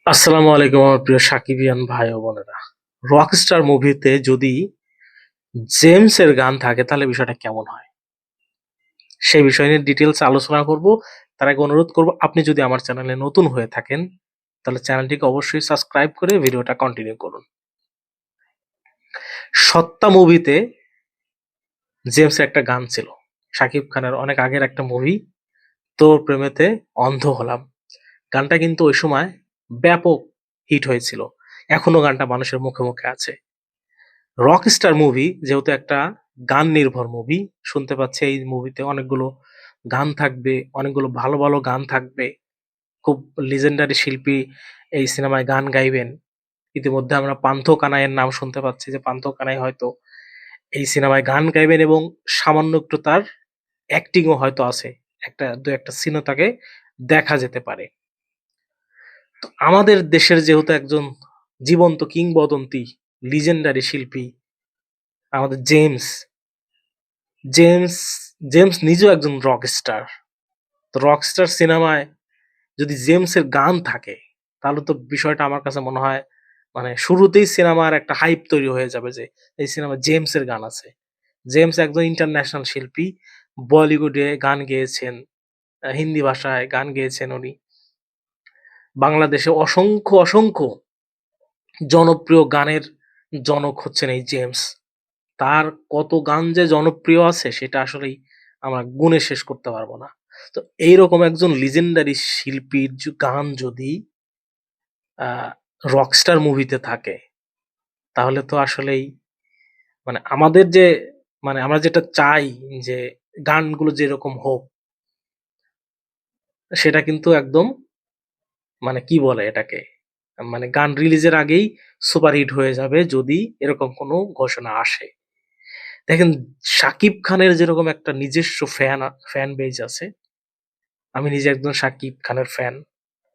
আসসালামু আলাইকুম আমার প্রিয় সাকিবিয়ান ভাই ও বোনেরা। রকস্টার মুভিতে যদি জেমস এর গান থাকে তাহলে বিষয়টা কেমন হয়? সেই বিষয় নিয়ে ডিটেইলস আলোচনা করব। তার আগে অনুরোধ করব আপনি যদি আমার চ্যানেলে নতুন হয়ে থাকেন তাহলে চ্যানেলটিকে অবশ্যই সাবস্ক্রাইব করে ভিডিওটা কন্টিনিউ করুন। সত্তা মুভিতে জেমস এর একটা গান ছিল। শাকিব খানের অনেক আগের একটা মুভি, তোর প্রেমেতে অন্ধ হলাম। গানটা কিন্তু ওই সময় ব্যাপক হিট হয়েছিল। এখনো গানটা মানুষের মুখে মুখে আছে। রকস্টার মুভি যেহেতু একটা গান নির্ভর মুভি, শুনতে পাচ্ছি এই মুভিতে অনেকগুলো গান থাকবে, অনেকগুলো ভালো, ভালো গান থাকবে। খুব legendary শিল্পী এই সিনেমায় গান গাইবেন। ইতিমধ্যে আমরা পান্থ কানাইয়ের নাম শুনতে পাচ্ছি যে পান্থ কানাই হয়তো এই সিনেমায় গান গাইবেন এবং সামান্য একটু তার অ্যাক্টিং ও হয়তো আছে। ২-১ টা সিনও তাকে দেখা যেতে পারে। তো আমাদের দেশের যেহেতু একজন জীবন্ত কিংবদন্তি legendary শিল্পী আমাদের জেমস জেমস নিজেও একজন রকস্টার। তো রকস্টার সিনেমায় যদি জেমসের গান থাকে, তাহলে তো বিষয়টা আমার কাছে মনে হয় মানে শুরুতেই সিনেমার একটা হাইপ তৈরি হয়ে যাবে যে এই সিনেমায় জেমসের গান আছে। জেমস একজন ইন্টারন্যাশনাল শিল্পী। বলিউডে গান গেয়েছেন, হিন্দি ভাষায় গান গেয়েছেন উনি। বাংলাদেশে অসংখ্য, অসংখ্য জনপ্রিয় গানের জনক হচ্ছেন এই জেমস। তার কত গান যে জনপ্রিয় আছে সেটা আসলেই আমরা গুণে শেষ করতে পারবো না। তো এইরকম একজন legendary শিল্পীর গান যদি আ রকস্টার মুভিতে থাকে, তাহলে তো আসলেই মানে আমাদের যে মানে আমরা যেটা চাই যে গানগুলো যেরকম হোক, সেটা কিন্তু একদম মানে কি বলে এটাকে? মানে গান রিলিজের আগেই সুপারহিট হয়ে যাবে যদি এরকম কোনো ঘোষণা আসে। দেখেন শাকিব খানের যেরকম একটা নিজস্ব ফ্যান বেজ আছে। আমি নিজে একজন শাকিব খানের ফ্যান,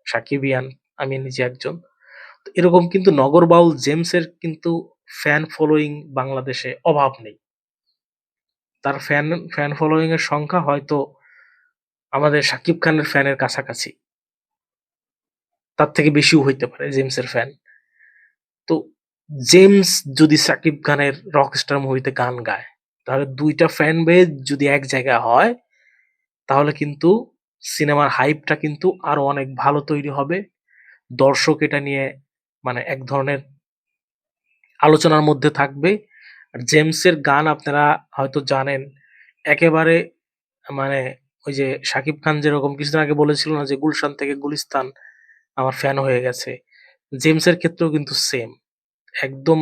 সাকিবিয়ান আমি নিজে একজন। তো এরকম কিন্তু নগর বাউল জেমসের কিন্তু ফ্যান ফলোইং বাংলাদেশে অভাব নেই। তার ফ্যান ফলোইং এর সংখ্যা হয়তো আমাদের শাকিব খানের ফ্যানের কাছাকাছি। তার থেকে বেশিও হইতে পারে জেমসের ফ্যান। তো জেমস যদি সাকিব খানের রকস্টার মুভিতে গান গায়, তাহলে ২ টা ফ্যান বেজ যদি এক জায়গায় হয়, তাহলে কিন্তু সিনেমার হাইপটা কিন্তু আরো অনেক ভালো তৈরি হবে। দর্শক এটা নিয়ে মানে এক ধরনের আলোচনার মধ্যে থাকবে। আর জেমসের গান আপনারা হয়তো জানেন একেবারে মানে ওই যে শাকিব খান যেরকম কিছুদিন আগে বলেছিল না যে গুলশান থেকে গুলিস্তান আমার ফ্যান হয়ে গেছে। জেমসের ক্ষেত্রেও কিন্তু সেম। একদম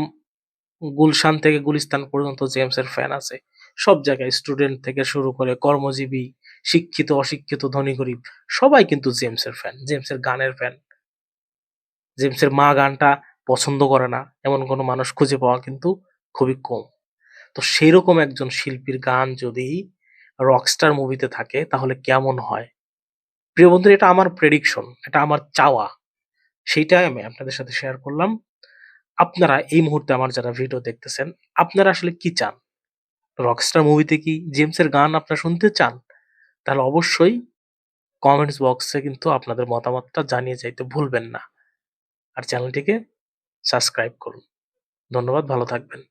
গুলশান থেকে গুলিস্তান পর্যন্ত জেমসের ফ্যান আছে। সব জায়গায় স্টুডেন্ট থেকে শুরু করে কর্মজীবী, শিক্ষিত, অশিক্ষিত, ধনী-গরিব সবাই কিন্তু জেমসের ফ্যান। জেমসের গানের ফ্যান। জেমসের মা গানটা পছন্দ করে না এমন কোনো মানুষ খুঁজে পাওয়া কিন্তু খুবই কম। তো সেরকম একজন শিল্পীর গান যদি রকস্টার মুভিতে থাকে তাহলে কেমন হয়? প্রিয় বন্ধুরা এটা আমার প্রেডিকশন, এটা আমার চাওয়া। সেইটাই আমি আপনাদের সাথে শেয়ার করলাম। আপনারা এই মুহূর্তে আমার যারা ভিডিও দেখতেছেন, আপনারা আসলে কি চান? রকস্টার মুভিতে কি জেমসের গান আপনারা শুনতে চান? তাহলে অবশ্যই কমেন্টস বক্সে কিন্তু আপনাদের মতামতটা জানিয়ে যাইতে ভুলবেন না। আর চ্যানেলটিকে সাবস্ক্রাইব করুন। ধন্যবাদ, ভালো থাকবেন।